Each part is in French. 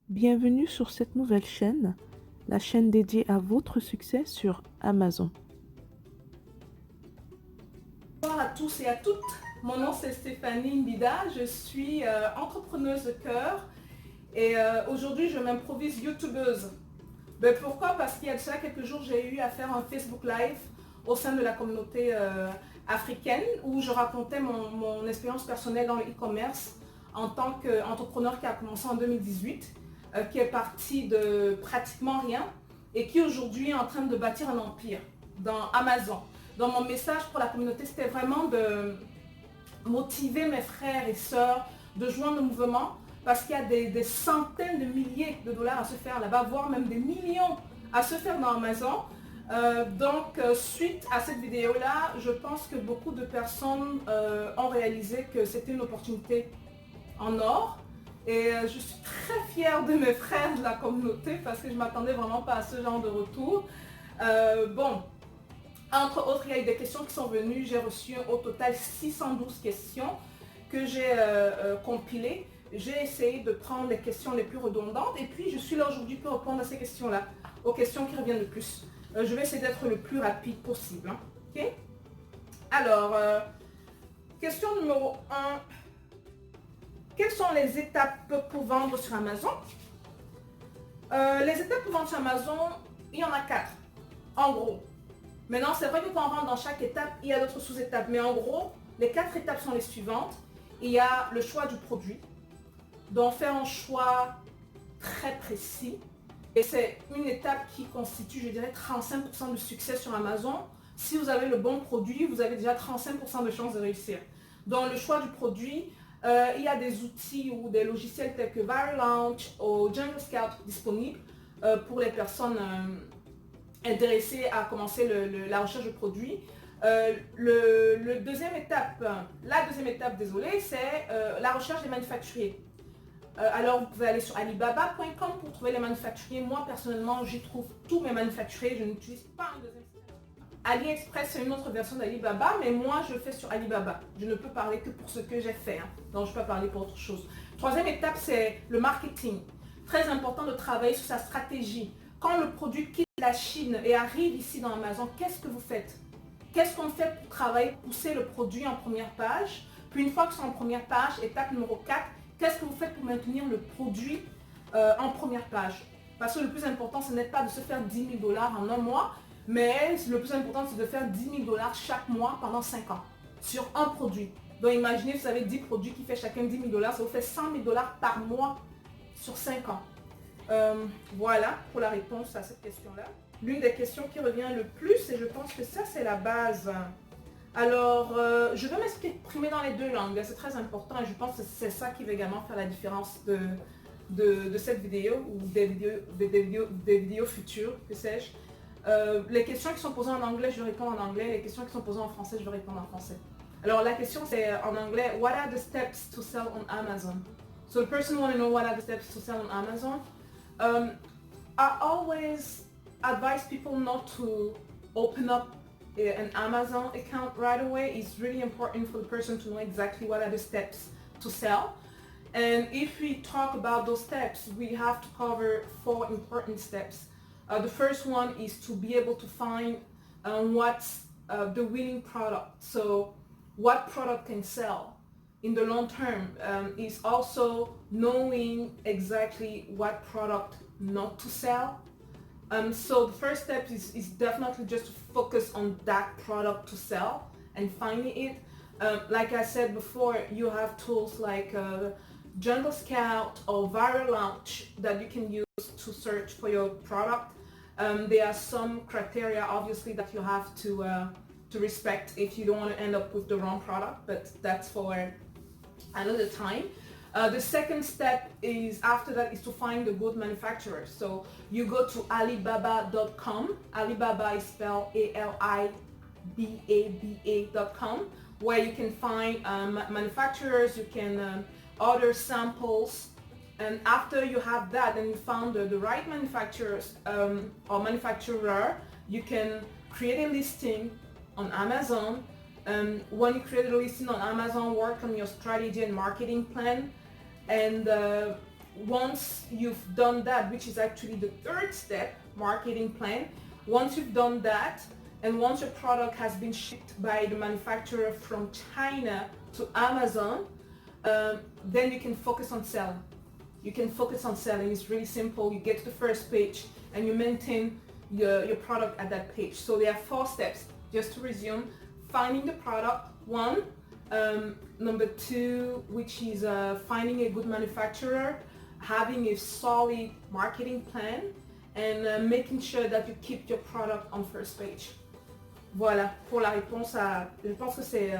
Bienvenue sur cette nouvelle chaîne, la chaîne dédiée à votre succès sur Amazon. Bonjour à tous et à toutes, mon nom c'est Stéphanie Mbida, je suis entrepreneuse de cœur et aujourd'hui je m'improvise youtubeuse. Ben, pourquoi? Parce qu'il y a de cela quelques jours j'ai eu à faire un Facebook Live au sein de la communauté africaine où je racontais mon expérience personnelle dans le e-commerce en tant qu'entrepreneur qui a commencé en 2018, qui est parti de pratiquement rien et qui aujourd'hui est en train de bâtir un empire dans Amazon. Donc mon message pour la communauté, c'était vraiment de motiver mes frères et sœurs de joindre le mouvement parce qu'il y a des centaines de milliers de dollars à se faire là-bas, voire même des millions à se faire dans Amazon. Suite à cette vidéo-là, je pense que beaucoup de personnes ont réalisé que c'était une opportunité en or. Et je suis très fière de mes frères de la communauté parce que je ne m'attendais vraiment pas à ce genre de retour. Entre autres, il y a eu des questions qui sont venues. J'ai reçu au total 612 questions que j'ai compilées. J'ai essayé de prendre les questions les plus redondantes et puis je suis là aujourd'hui pour répondre à ces questions-là, aux questions qui reviennent le plus. Je vais essayer d'être le plus rapide possible. Hein. Okay? Alors, question numéro 1. Quelles sont les étapes pour vendre sur Amazon? Les étapes pour vendre sur Amazon, il y en a 4, en gros. Maintenant, c'est vrai que quand on rentre dans chaque étape, il y a d'autres sous-étapes. Mais en gros, les 4 étapes sont les suivantes. Il y a le choix du produit. Donc, faire un choix très précis. Et c'est une étape qui constitue, je dirais, 35% de succès sur Amazon. Si vous avez le bon produit, vous avez déjà 35% de chances de réussir. Dans le choix du produit, il y a des outils ou des logiciels tels que Viral Launch ou Jungle Scout disponibles pour les personnes intéressés à commencer la recherche de produits. La deuxième étape, désolé, c'est la recherche des manufacturiers. Alors vous pouvez aller sur alibaba.com pour trouver les manufacturiers. Moi personnellement, j'y trouve tous mes manufacturiers. Je n'utilise pas un deuxième site. AliExpress, c'est une autre version d'Alibaba, mais moi je le fais sur Alibaba. Je ne peux parler que pour ce que j'ai fait. Hein. Donc je ne peux pas parler pour autre chose. Troisième étape, c'est le marketing. Très important de travailler sur sa stratégie. Quand le produit quitte la Chine et arrive ici dans Amazon, qu'est-ce que vous faites? Qu'est-ce qu'on fait pour travailler, pousser le produit en première page? Puis une fois que c'est en première page, étape numéro 4, qu'est-ce que vous faites pour maintenir le produit en première page? Parce que le plus important, ce n'est pas de se faire 10 000 dollars en un mois, mais le plus important, c'est de faire 10 000 dollars chaque mois pendant 5 ans sur un produit. Donc imaginez, vous avez 10 produits qui font chacun 10 000 dollars, ça vous fait 100 000 dollars par mois sur 5 ans. Voilà pour la réponse à cette question-là. L'une des questions qui revient le plus, et je pense que ça c'est la base. Alors, je vais m'exprimer dans les deux langues, c'est très important et je pense que c'est ça qui va également faire la différence de cette vidéo ou des vidéos futures, que sais-je. Les questions qui sont posées en anglais, je vais répondre en anglais. Les questions qui sont posées en français, je vais répondre en français. Alors, la question c'est en anglais, what are the steps to sell on Amazon? So the person want to know what are the steps to sell on Amazon. I always advise people not to open up an Amazon account right away. It's really important for the person to know exactly what are the steps to sell. And if we talk about those steps, we have to cover 4 important steps. The first one is to be able to find what's the winning product. So what product can sell in the long term is also knowing exactly what product not to sell. So the first step is definitely just to focus on that product to sell and finding it. Like I said before, you have tools like Jungle Scout or Viral Launch that you can use to search for your product. There are some criteria obviously that you have to respect if you don't want to end up with the wrong product, but that's for another time. The second step is after that is to find a good manufacturer. So you go to alibaba.com. Alibaba is spelled ALIBABA.com, where you can find manufacturers, you can order samples, and after you have that and you found the right manufacturers or manufacturer, you can create a listing on Amazon. When you create a listing on Amazon, work on your strategy and marketing plan. And once you've done that, which is actually the third step, marketing plan, once you've done that, and once your product has been shipped by the manufacturer from China to Amazon, then you can focus on selling. You can focus on selling. It's really simple. You get to the first page and you maintain your product at that page. So there are 4 steps. Just to resume, finding the product, 1. Number 2, which is finding a good manufacturer, having a solid marketing plan, and making sure that you keep your product on first page. Voilà pour la réponse à... Je pense que c'est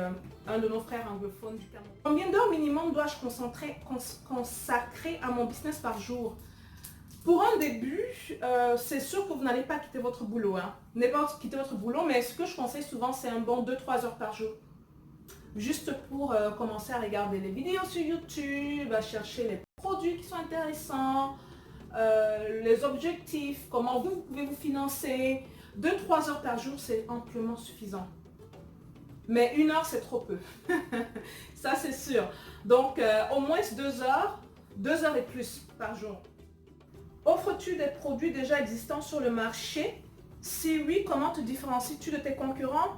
un de nos frères anglophones du Cameroun. Combien d'heures minimum dois-je consacrer à mon business par jour? Pour un début, c'est sûr que vous n'allez pas quitter votre boulot. Hein. Vous n'allez pas quitter votre boulot, mais ce que je conseille souvent, c'est un bon 2-3 heures par jour. Juste pour commencer à regarder les vidéos sur YouTube, à chercher les produits qui sont intéressants, les objectifs, comment vous pouvez vous financer. 2-3 heures par jour, c'est amplement suffisant. Mais 1 heure, c'est trop peu. Ça, c'est sûr. Donc, au moins 2 heures, 2 heures et plus par jour. Offres-tu des produits déjà existants sur le marché? Si oui, comment te différencies-tu de tes concurrents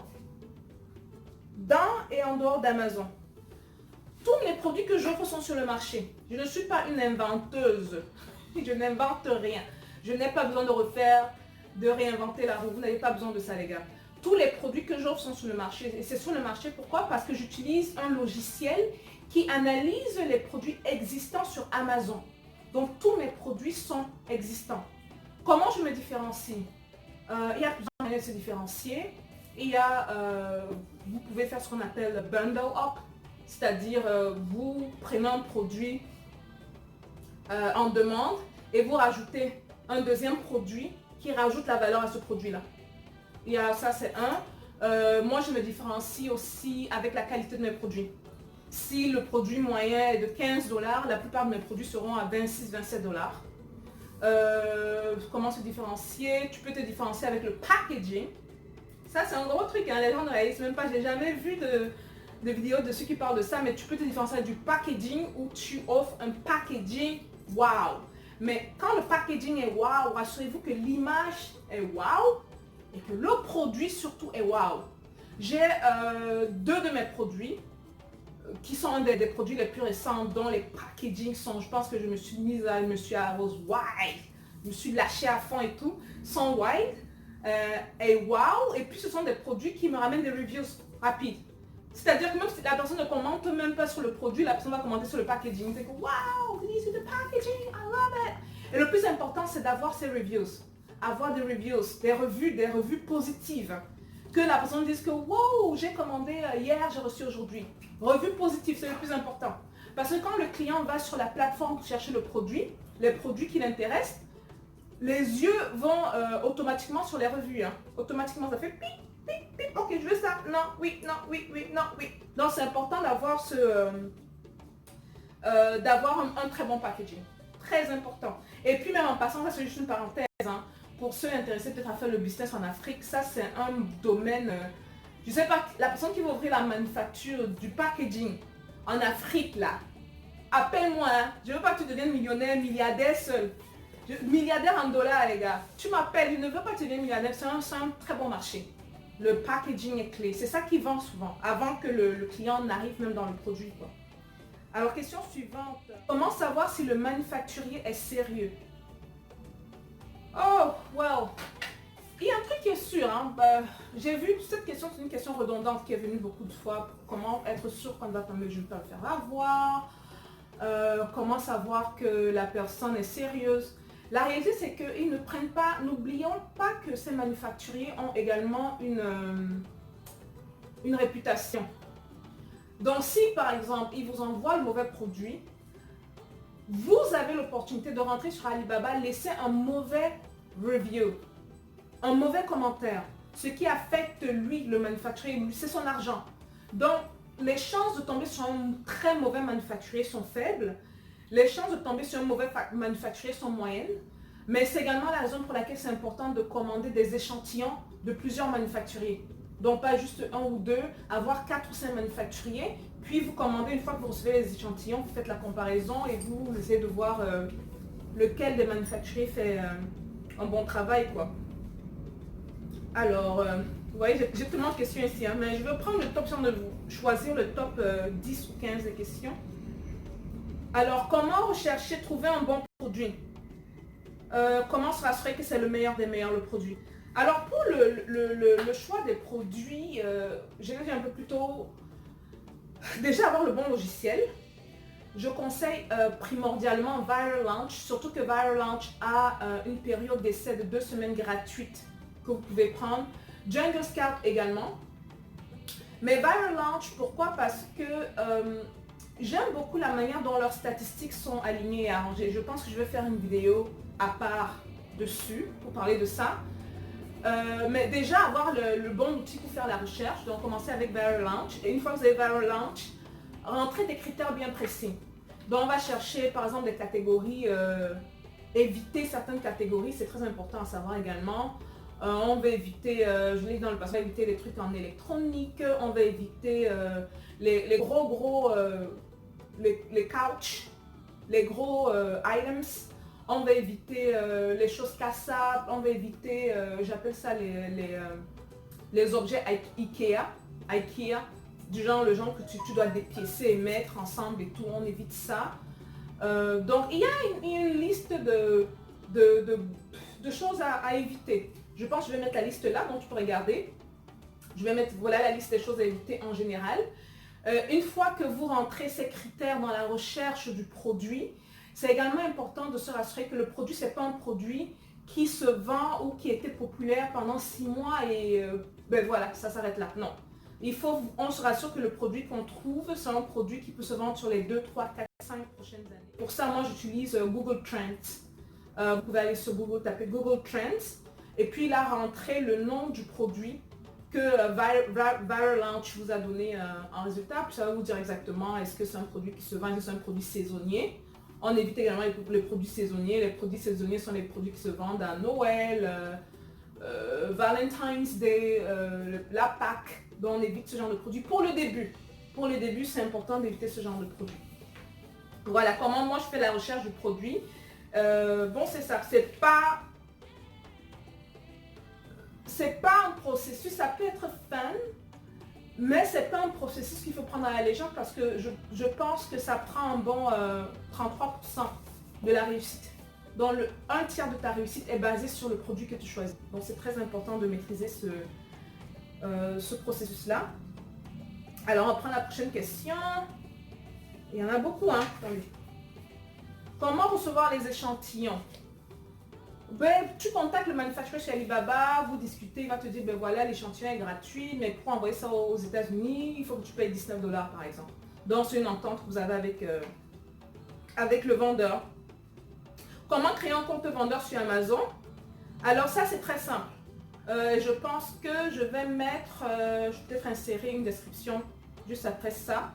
dans et en dehors d'Amazon? Tous les produits que j'offre sont sur le marché. Je ne suis pas une inventeuse. Je n'invente rien. Je n'ai pas besoin de réinventer la roue. Vous n'avez pas besoin de ça, les gars. Tous les produits que j'offre sont sur le marché. Et c'est sur le marché, pourquoi? Parce que j'utilise un logiciel qui analyse les produits existants sur Amazon. Donc, tous mes produits sont existants. Comment je me différencie? Il y a plusieurs manières de se différencier. Vous pouvez faire ce qu'on appelle le bundle up. C'est-à-dire, vous prenez un produit en demande et vous rajoutez un deuxième produit qui rajoute la valeur à ce produit-là. Ça, c'est un. Moi, je me différencie aussi avec la qualité de mes produits. Si le produit moyen est de 15 $, la plupart de mes produits seront à 26-27 $. Comment se différencier? Tu peux te différencier avec le packaging. Ça, c'est un gros truc, hein. Les gens ne réalisent même pas. Je n'ai jamais vu de vidéos de ceux qui parlent de ça, mais tu peux te différencier avec du packaging où tu offres un packaging wow. Mais quand le packaging est wow, rassurez-vous que l'image est wow et que le produit surtout est wow. J'ai 2 de mes produits qui sont un des produits les plus récents dont les packaging sont, je pense que je me suis mise à, je me suis à rose wild, je me suis lâchée à fond et tout, sont wild et wow, et puis ce sont des produits qui me ramènent des reviews rapides. C'est-à-dire que même si la personne ne commente même pas sur le produit, la personne va commenter sur le packaging. C'est que wow, this is the packaging, I love it. Et le plus important, c'est d'avoir ces reviews. Avoir des reviews, des revues positives. Que la personne dise que wow, j'ai commandé hier, j'ai reçu aujourd'hui. Revue positive, c'est le plus important. Parce que quand le client va sur la plateforme pour chercher le produit, les produits qui l'intéressent, les yeux vont automatiquement sur les revues. Hein. Automatiquement, ça fait pip, pip, pip. Ok, je veux ça. Non, oui, non, oui, oui, non, oui. Donc, c'est important d'avoir un très bon packaging. Très important. Et puis, même en passant, ça c'est juste une parenthèse. Hein. Pour ceux intéressés peut-être à faire le business en Afrique, ça c'est un domaine, je sais pas, la personne qui va ouvrir la manufacture du packaging en Afrique là, appelle-moi, hein. Je veux pas que tu deviennes millionnaire, milliardaire seul. Milliardaire en dollars les gars, tu m'appelles, je ne veux pas que tu deviennes milliardaire, c'est un très bon marché. Le packaging est clé, c'est ça qui vend souvent, avant que le client n'arrive même dans le produit quoi. Alors question suivante, comment savoir si le manufacturier est sérieux? Oh, well, il y a un truc qui est sûr, hein. J'ai vu cette question, c'est une question redondante qui est venue beaucoup de fois. Comment être sûr qu'on va tomber, je ne vais pas le faire avoir. Comment savoir que la personne est sérieuse? La réalité, c'est qu'ils ne prennent pas, n'oublions pas que ces manufacturiers ont également une réputation. Donc si, par exemple, ils vous envoient le mauvais produit, vous avez l'opportunité de rentrer sur Alibaba, laisser un mauvais review, un mauvais commentaire. Ce qui affecte lui, le manufacturier, c'est son argent. Donc, les chances de tomber sur un très mauvais manufacturier sont faibles. Les chances de tomber sur un mauvais manufacturier sont moyennes. Mais c'est également la raison pour laquelle c'est important de commander des échantillons de plusieurs manufacturiers. Donc pas juste un ou deux, avoir 4 ou 5 manufacturiers. Puis vous commandez, une fois que vous recevez les échantillons, vous faites la comparaison et vous essayez de voir lequel des manufacturiers fait un bon travail, quoi. Alors, vous voyez, j'ai tellement de questions ici, hein, mais je vais prendre le top, de choisir le top 10 ou 15 des questions. Alors, comment rechercher, trouver un bon produit? Comment se rassurer que c'est le meilleur des meilleurs, le produit? Alors, pour le choix des produits, j'ai dit un peu plus tôt, déjà avoir le bon logiciel. Je conseille primordialement Viral Launch, surtout que Viral Launch a une période d'essai de 2 semaines gratuite que vous pouvez prendre. Jungle Scout également. Mais Viral Launch, pourquoi? Parce que j'aime beaucoup la manière dont leurs statistiques sont alignées et arrangées. Je pense que je vais faire une vidéo à part dessus pour parler de ça. Mais déjà avoir le bon outil pour faire la recherche, donc commencer avec Viral Launch. Et une fois que vous avez Viral Launch, rentrez des critères bien précis. Donc on va chercher par exemple des catégories, éviter certaines catégories, c'est très important à savoir également. On va éviter, je l'ai dit dans le passé, on va éviter les trucs en électronique, on va éviter les gros, les couches, les gros items. On va éviter les choses cassables, on va éviter, j'appelle ça les objets IKEA, du genre, le genre que tu dois dépiécer et mettre ensemble et tout, on évite ça. Donc il y a une liste de choses à éviter. Je pense que je vais mettre la liste là, donc tu peux regarder. Je vais mettre, voilà la liste des choses à éviter en général. Une fois que vous rentrez ces critères dans la recherche du produit, c'est également important de se rassurer que le produit, ce n'est pas un produit qui se vend ou qui était populaire pendant 6 mois et ben voilà, ça s'arrête là. Non. On se rassure que le produit qu'on trouve, c'est un produit qui peut se vendre sur les 2, 3, 4, 5 prochaines années. Pour ça, moi, j'utilise Google Trends. Vous pouvez aller sur Google, taper Google Trends et puis là, rentrer le nom du produit que Viral Launch vous a donné en résultat. Puis ça va vous dire exactement est-ce que c'est un produit qui se vend, est-ce que c'est un produit saisonnier. On évite également les produits saisonniers. Les produits saisonniers sont les produits qui se vendent à Noël, Valentine's Day, la Pâques. Donc on évite ce genre de produits pour le début. Pour le début, c'est important d'éviter ce genre de produits. Voilà comment moi je fais la recherche du produit. Bon, c'est ça. C'est pas un processus, ça peut être fun, mais c'est pas un processus qu'il faut prendre à la légère parce que je pense que ça prend un bon 33% de la réussite. Donc un tiers de ta réussite est basé sur le produit que tu choisis. Donc c'est très important de maîtriser ce processus-là. Alors on prend la prochaine question. Il y en a beaucoup, hein. Attendez. Comment recevoir les échantillons? Ben, tu contactes le manufacturier chez Alibaba, vous discutez, il va te dire, ben voilà, l'échantillon est gratuit, mais pour envoyer ça aux États-Unis, il faut que tu payes 19 $ par exemple. Donc, c'est une entente que vous avez avec le vendeur. Comment créer un compte vendeur sur Amazon? Alors ça, c'est très simple. Je pense que je vais mettre, je vais peut-être insérer une description juste après ça.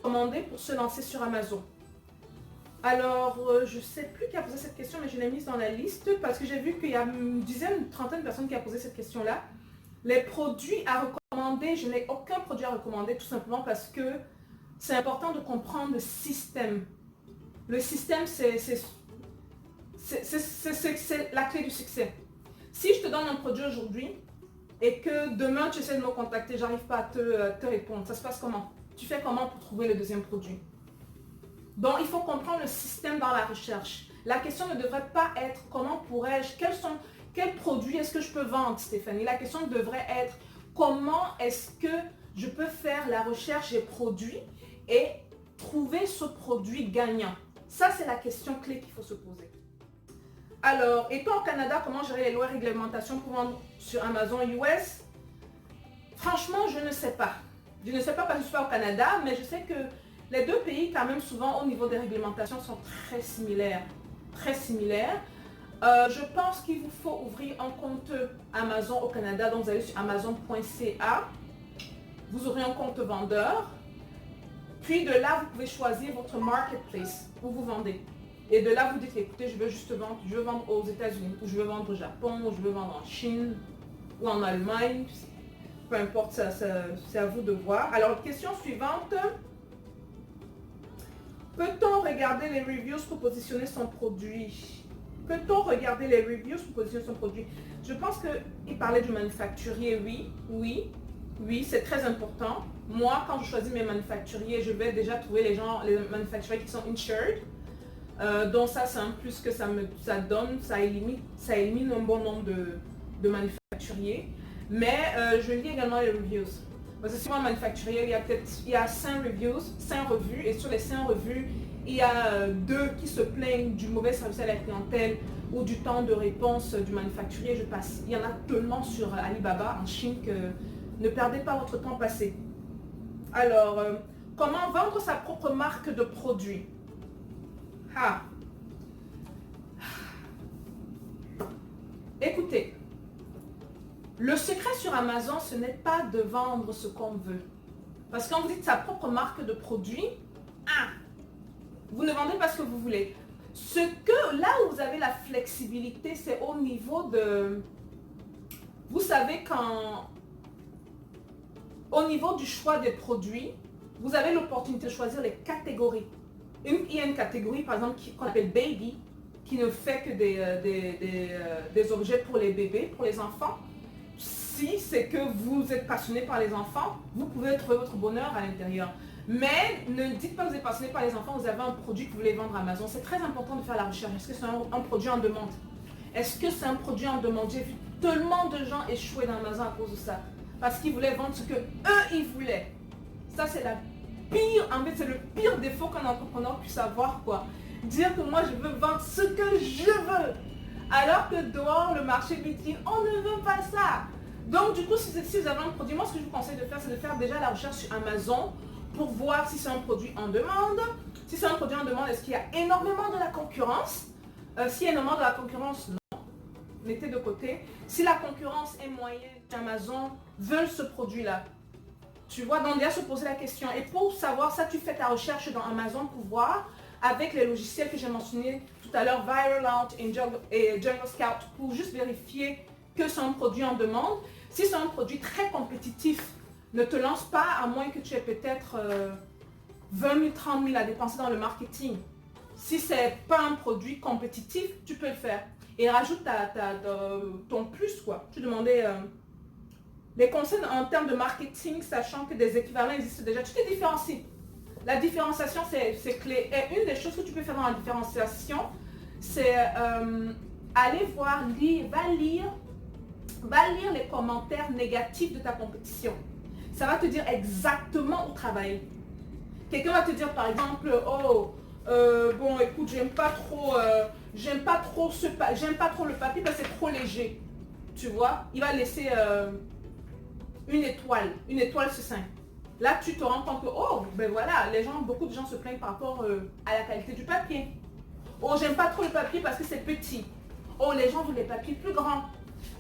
Commander pour se lancer sur Amazon. Alors, je ne sais plus qui a posé cette question, mais je l'ai mise dans la liste parce que j'ai vu qu'il y a une trentaine de personnes qui a posé cette question-là. Les produits à recommander, je n'ai aucun produit à recommander tout simplement parce que c'est important de comprendre le système. Le système, c'est la clé du succès. Si je te donne un produit aujourd'hui et que demain tu essaies de me contacter, j'arrive pas à te répondre, ça se passe comment? Tu fais comment pour trouver le deuxième produit? Donc, il faut comprendre le système dans la recherche. La question ne devrait pas être comment pourrais-je, quels produits est-ce que je peux vendre, Stéphanie? La question devrait être comment est-ce que je peux faire la recherche des produits et trouver ce produit gagnant. Ça, c'est la question clé qu'il faut se poser. Alors, étant au Canada, comment gérer les lois et réglementations pour vendre sur Amazon US? Franchement, je ne sais pas. Je ne sais pas parce que je suis pas au Canada, mais je sais que les deux pays, quand même, souvent, au niveau des réglementations, sont très similaires. Très similaires. Je pense qu'il vous faut ouvrir un compte Amazon au Canada. Donc, vous allez sur amazon.ca. Vous aurez un compte vendeur. Puis, de là, vous pouvez choisir votre marketplace où vous vendez. Et de là, vous dites, écoutez, je veux vendre aux États-Unis, ou je veux vendre au Japon, ou je veux vendre en Chine, ou en Allemagne. Peu importe, c'est à vous de voir. Alors, question suivante. Peut-on regarder les reviews pour positionner son produit? Peut-on regarder les reviews pour positionner son produit? Je pense qu'il parlait du manufacturier, oui, c'est très important. Moi, quand je choisis mes manufacturiers, je vais déjà trouver les manufacturiers qui sont insured. Donc ça, c'est un plus que ça donne, ça élimine un bon nombre de manufacturiers. Mais je lis également les reviews. Parce que si moi, un manufacturier, il y a 5 reviews, 5 revues, et sur les 5 revues, il y a 2 qui se plaignent du mauvais service à la clientèle ou du temps de réponse du manufacturier. Je passe. Il y en a tellement sur Alibaba en Chine que ne perdez pas votre temps passé. Alors, comment vendre sa propre marque de produit? Écoutez, le secret sur Amazon, ce n'est pas de vendre ce qu'on veut. Parce que quand vous dites sa propre marque de produit, vous ne vendez pas ce que vous voulez. Là où vous avez la flexibilité, c'est au niveau de... Vous savez au niveau du choix des produits, vous avez l'opportunité de choisir les catégories. Il y a une catégorie, par exemple, qu'on appelle baby, qui ne fait que des objets pour les bébés, pour les enfants. Si c'est que vous êtes passionné par les enfants, vous pouvez trouver votre bonheur à l'intérieur. Mais ne dites pas que vous êtes passionné par les enfants, vous avez un produit que vous voulez vendre à Amazon. C'est très important de faire la recherche. Est-ce que c'est un produit en demande? Est-ce que c'est un produit en demande? J'ai vu tellement de gens échouer dans Amazon à cause de ça. Parce qu'ils voulaient vendre ce que eux ils voulaient. Ça, c'est la pire, en fait, c'est le pire défaut qu'un entrepreneur puisse avoir, quoi. Dire que moi, je veux vendre ce que je veux. Alors que dehors, le marché lui dit, on ne veut pas ça. Donc, du coup, si vous avez un produit, moi, ce que je vous conseille de faire, c'est de faire déjà la recherche sur Amazon pour voir si c'est un produit en demande. Si c'est un produit en demande, est-ce qu'il y a énormément de la concurrence? S'il y a énormément de la concurrence, non. Mettez de côté. Si la concurrence est moyenne, Amazon veut ce produit-là. Tu vois, donc déjà se poser la question. Et pour savoir ça, tu fais ta recherche dans Amazon pour voir avec les logiciels que j'ai mentionnés tout à l'heure, ViralOut et Jungle Scout, pour juste vérifier que c'est un produit en demande. Si c'est un produit très compétitif, ne te lance pas à moins que tu aies peut-être 20 000, 30 000 à dépenser dans le marketing. Si ce n'est pas un produit compétitif, tu peux le faire. Et rajoute ton plus, quoi. Tu demandais les conseils en termes de marketing, sachant que des équivalents existent déjà. Tu te différencies. La différenciation, c'est clé. Et une des choses que tu peux faire dans la différenciation, c'est aller voir, va lire les commentaires négatifs de ta compétition. Ça va te dire exactement où travailler. Quelqu'un va te dire par exemple, bon écoute, j'aime pas trop le papier parce que c'est trop léger. Tu vois, il va laisser une étoile sur 5. Là, tu te rends compte que, ben voilà, beaucoup de gens se plaignent par rapport à la qualité du papier. Oh, j'aime pas trop le papier parce que c'est petit. Oh, les gens veulent des papiers plus grands.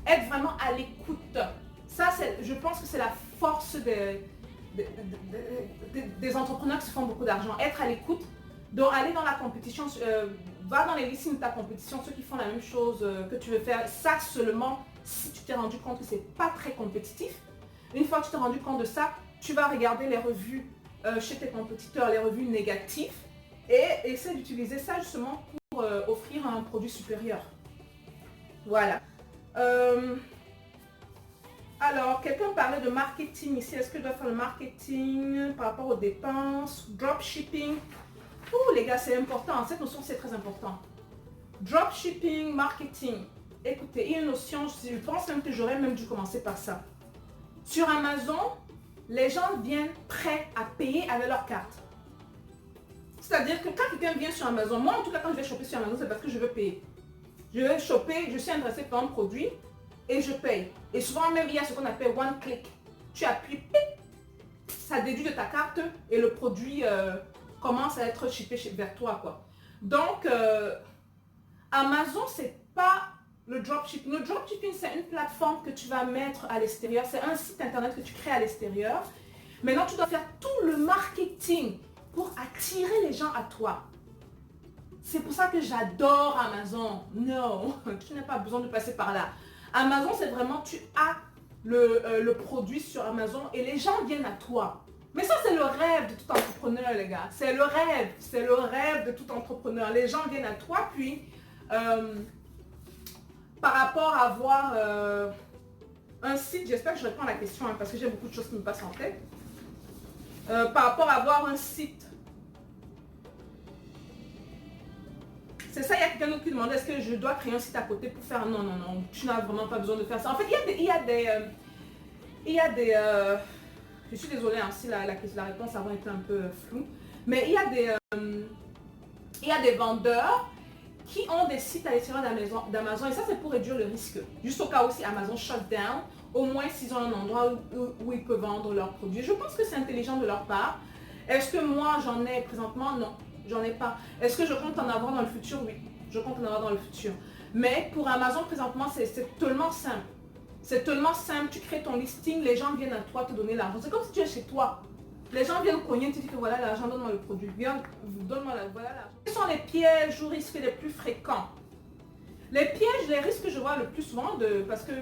Être vraiment à l'écoute. Ça, je pense que c'est la force des entrepreneurs qui se font beaucoup d'argent. Être à l'écoute. Donc, aller dans la compétition, va dans les listings de ta compétition, ceux qui font la même chose que tu veux faire. Ça seulement, si tu t'es rendu compte que c'est pas très compétitif. Une fois que tu t'es rendu compte de ça, tu vas regarder les revues chez tes compétiteurs, les revues négatives, et essaie d'utiliser ça justement pour offrir un produit supérieur. Voilà. Alors, quelqu'un parlait de marketing ici. Est-ce que je dois faire le marketing par rapport aux dépenses? Dropshipping. Ouh, les gars, c'est important. Cette notion, c'est très important. Dropshipping, marketing. Écoutez, il y a une notion, je pense même que j'aurais même dû commencer par ça. Sur Amazon, les gens viennent prêts à payer avec leur carte. C'est-à-dire que quand quelqu'un vient sur Amazon, moi en tout cas quand je vais shopper sur Amazon, c'est parce que je veux payer. Je vais shopper, je suis intéressée par un produit et je paye. Et souvent même il y a ce qu'on appelle one click. Tu appuies, ça déduit de ta carte et le produit commence à être shippé vers toi, quoi. Donc Amazon, c'est pas le dropshipping. Le dropshipping, c'est une plateforme que tu vas mettre à l'extérieur. C'est un site internet que tu crées à l'extérieur. Maintenant, tu dois faire tout le marketing pour attirer les gens à toi. C'est pour ça que j'adore Amazon. Non, tu n'as pas besoin de passer par là. Amazon, c'est vraiment, tu as le produit sur Amazon et les gens viennent à toi. Mais ça, c'est le rêve de tout entrepreneur, les gars. C'est le rêve de tout entrepreneur. Les gens viennent à toi, puis par rapport à avoir un site, j'espère que je réponds à la question, hein, parce que j'ai beaucoup de choses qui me passent en tête. Par rapport à avoir un site, c'est ça, il y a quelqu'un d'autre qui demandait est-ce que je dois créer un site à côté pour faire... Non, non, non, tu n'as vraiment pas besoin de faire ça. En fait, il y a des... je suis désolée hein, si la réponse avant été un peu floue. Mais il y a des vendeurs qui ont des sites à l'extérieur d'Amazon. Et ça, c'est pour réduire le risque. Juste au cas où si Amazon shut down, au moins s'ils ont un endroit où ils peuvent vendre leurs produits. Je pense que c'est intelligent de leur part. Est-ce que moi, j'en ai présentement? Non. J'en ai pas. Est-ce que je compte en avoir dans le futur? Oui, je compte en avoir dans le futur. Mais pour Amazon, présentement, c'est tellement simple. C'est tellement simple. Tu crées ton listing, les gens viennent à toi te donner l'argent. C'est comme si tu es chez toi. Les gens viennent cogner, tu dis que voilà l'argent, donne-moi le produit. Viens, donne-moi voilà l'argent. Quels sont les pièges ou risques les plus fréquents? Les pièges, les risques que je vois le plus souvent, parce que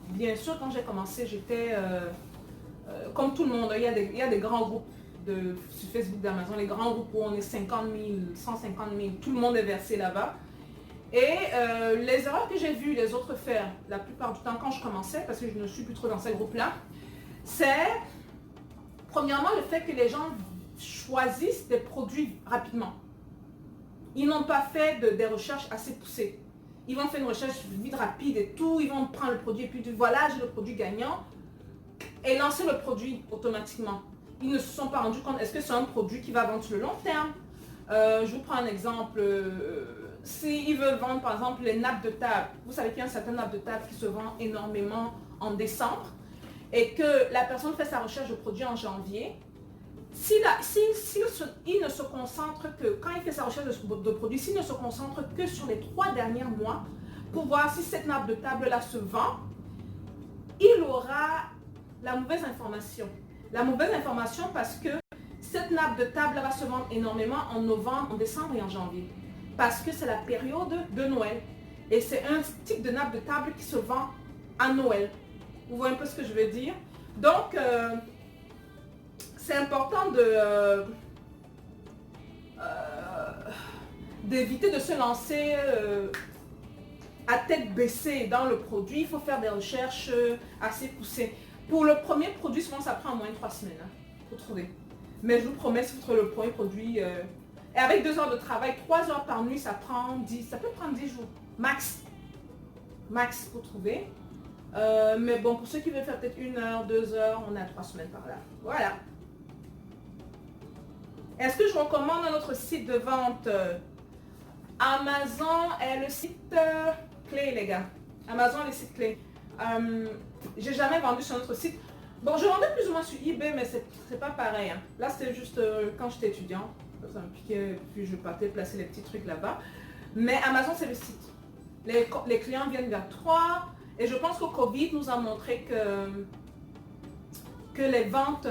bien sûr, quand j'ai commencé, j'étais comme tout le monde. Il y a des grands groupes sur Facebook d'Amazon, les grands groupes où on est 50 000, 150 000, tout le monde est versé là-bas. Et les erreurs que j'ai vues les autres faire, la plupart du temps quand je commençais, parce que je ne suis plus trop dans ces groupes-là, c'est premièrement le fait que les gens choisissent des produits rapidement. Ils n'ont pas fait des recherches assez poussées. Ils vont faire une recherche vite, rapide et tout, ils vont prendre le produit et puis dire voilà, j'ai le produit gagnant et lancer le produit automatiquement. Ils ne se sont pas rendus compte, est-ce que c'est un produit qui va vendre sur le long terme? Je vous prends un exemple. S'ils veulent vendre par exemple les nappes de table, vous savez qu'il y a un certain nappe de table qui se vend énormément en décembre et que la personne fait sa recherche de produit en janvier. Il ne se concentre que, quand il fait sa recherche de produit, s'il ne se concentre que sur les 3 derniers mois pour voir si cette nappe de table-là se vend, il aura la mauvaise information. La mauvaise information parce que cette nappe de table va se vendre énormément en novembre, en décembre et en janvier. Parce que c'est la période de Noël. Et c'est un type de nappe de table qui se vend à Noël. Vous voyez un peu ce que je veux dire? Donc, c'est important d'éviter de se lancer à tête baissée dans le produit. Il faut faire des recherches assez poussées. Pour le premier produit, souvent ça prend au moins 3 semaines pour trouver. Mais je vous promets, si vous trouvez le premier produit, et avec 2 heures de travail, 3 heures par nuit, ça peut prendre 10 jours, max pour trouver. Mais bon, pour ceux qui veulent faire peut-être 1 heure, 2 heures, on a 3 semaines par là. Voilà. Est-ce que je recommande un autre site de vente? Amazon est le site clé, les gars. Amazon est le site clé. J'ai jamais vendu sur notre site. Bon, je vendais plus ou moins sur eBay, mais c'est pas pareil. Hein. Là, c'était juste quand j'étais étudiant. Ça me piquait, puis je partais placer les petits trucs là-bas. Mais Amazon, c'est le site. Les clients viennent vers toi. Et je pense que Covid nous a montré que les ventes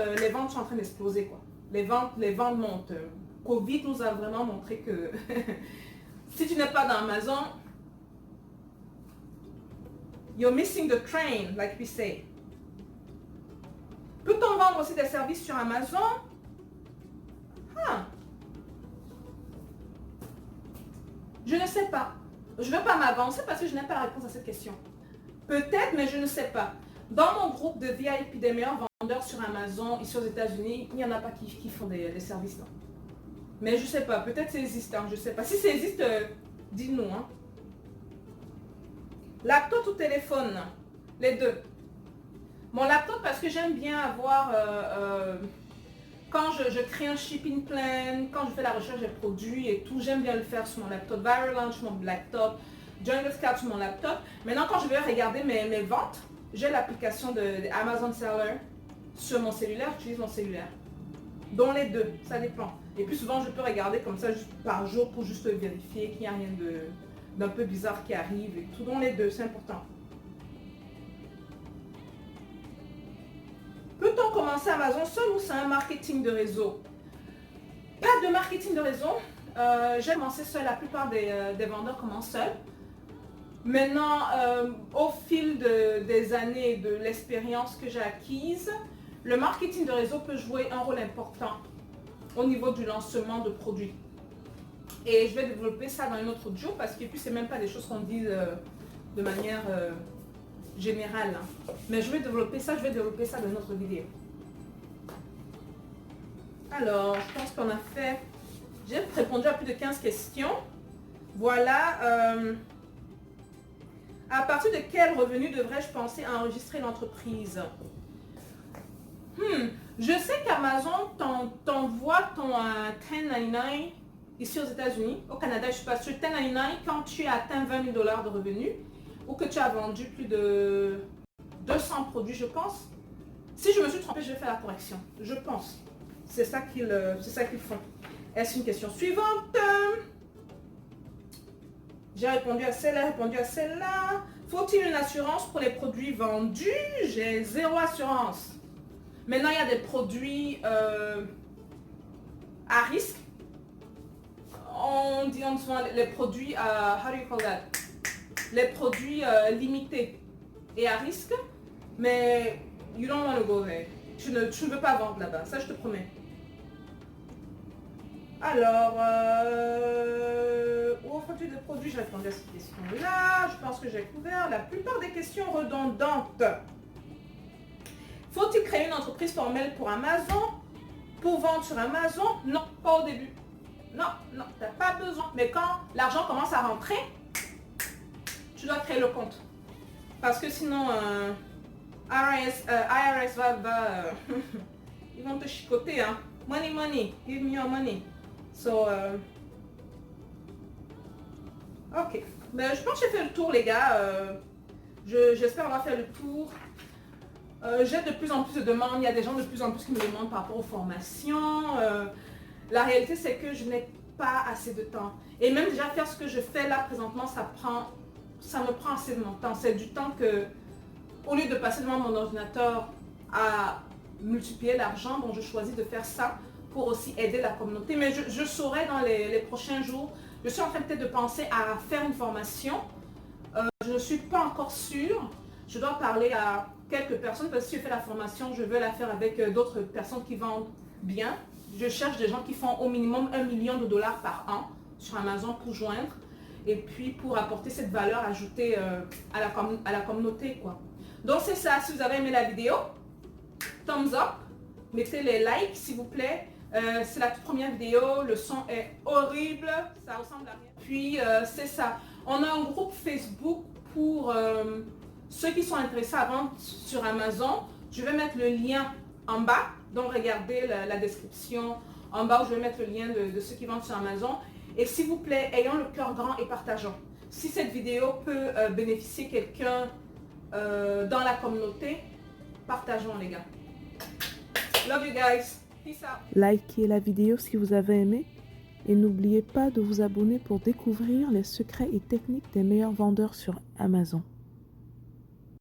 sont en train d'exploser, quoi. Les ventes montent. Covid nous a vraiment montré que si tu n'es pas dans Amazon, you're missing the train, like we say. Peut-on vendre aussi des services sur Amazon? Je ne sais pas. Je ne vais pas m'avancer parce que je n'ai pas la réponse à cette question. Peut-être, mais je ne sais pas. Dans mon groupe de VIP des meilleurs vendeurs sur Amazon, ici aux États-Unis, il n'y en a pas qui font des services, non. Mais je ne sais pas. Peut-être c'est existant, je ne sais pas. Si ça existe, dites-nous. Hein. Laptop ou téléphone? Les deux. Mon laptop parce que j'aime bien avoir... quand je crée un shipping plan, quand je fais la recherche des produits et tout, j'aime bien le faire sur mon laptop. Viral Launch sur mon laptop. Jungle Scout sur mon laptop. Maintenant, quand je vais regarder mes ventes, j'ai l'application de Amazon Seller sur mon cellulaire. J'utilise mon cellulaire. Dont les deux, ça dépend. Et puis souvent, je peux regarder comme ça juste par jour pour juste vérifier qu'il n'y a rien d'un peu bizarre qui arrive et tout. Dont les deux, c'est important. Peut-on commencer Amazon seul ou c'est un marketing de réseau? Pas de marketing de réseau. J'ai commencé seul, la plupart des vendeurs commencent seuls. Maintenant, au fil des années de l'expérience que j'ai acquise, le marketing de réseau peut jouer un rôle important au niveau du lancement de produits. Et je vais développer ça dans une autre audio parce que puis c'est même pas des choses qu'on dit de manière générale. Hein. Mais je vais développer ça dans une autre vidéo. Alors, je pense qu'on a fait... J'ai répondu à plus de 15 questions. Voilà. À partir de quel revenu devrais-je penser à enregistrer l'entreprise? Je sais qu'Amazon t'envoie ton 1099 ici aux États-Unis. Au Canada, je ne suis pas sûre. 1099 quand tu as atteint 20 000 $ de revenus ou que tu as vendu plus de 200 produits, je pense. Si je me suis trompée, je vais faire la correction. Je pense. C'est ça qu'ils font. Est-ce une question suivante? J'ai répondu à celle-là, répondu à celle-là. Faut-il une assurance pour les produits vendus? J'ai 0 assurance. Maintenant, il y a des produits à risque. On dit souvent les produits, how do you call that? Les produits limités et à risque. Mais you don't want to go there. Tu ne veux pas vendre là-bas, ça je te promets. Alors, où offres-tu des produits? J'ai répondu à cette question-là. Je pense que j'ai couvert la plupart des questions redondantes. Faut-il créer une entreprise formelle pour Amazon? Pour vendre sur Amazon? Non, pas au début. Non, non, tu n'as pas besoin. Mais quand l'argent commence à rentrer, tu dois créer le compte. Parce que sinon, IRS va ils vont te chicoter. Hein. Money, money, give me your money. So, ok. Ben, je pense que j'ai fait le tour, les gars. J'espère avoir fait le tour. J'ai de plus en plus de demandes. Il y a des gens de plus en plus qui me demandent par rapport aux formations. La réalité, c'est que je n'ai pas assez de temps. Et même déjà faire ce que je fais là présentement, ça me prend assez de mon temps. C'est du temps que, au lieu de passer devant mon ordinateur à multiplier l'argent, bon, je choisis de faire ça pour aussi aider la communauté. Mais je saurai dans les prochains jours. Je suis en train peut-être de penser à faire une formation. Je ne suis pas encore sûre. Je dois parler à quelques personnes parce que si je fais la formation, je veux la faire avec d'autres personnes qui vendent bien. Je cherche des gens qui font au minimum $1 million par an sur Amazon pour joindre et puis pour apporter cette valeur ajoutée à la communauté, quoi. Donc c'est ça. Si vous avez aimé la vidéo, thumbs up, mettez les likes s'il vous plaît. C'est la toute première vidéo, le son est horrible, ça ressemble à rien. Puis c'est ça. On a un groupe Facebook pour ceux qui sont intéressés à vendre sur Amazon. Je vais mettre le lien en bas. Donc regardez la description en bas où je vais mettre le lien de ceux qui vendent sur Amazon. Et s'il vous plaît, ayons le cœur grand et partageons. Si cette vidéo peut bénéficier quelqu'un dans la communauté, partageons les gars. Love you guys. Peace out. Likez la vidéo si vous avez aimé et n'oubliez pas de vous abonner pour découvrir les secrets et techniques des meilleurs vendeurs sur Amazon.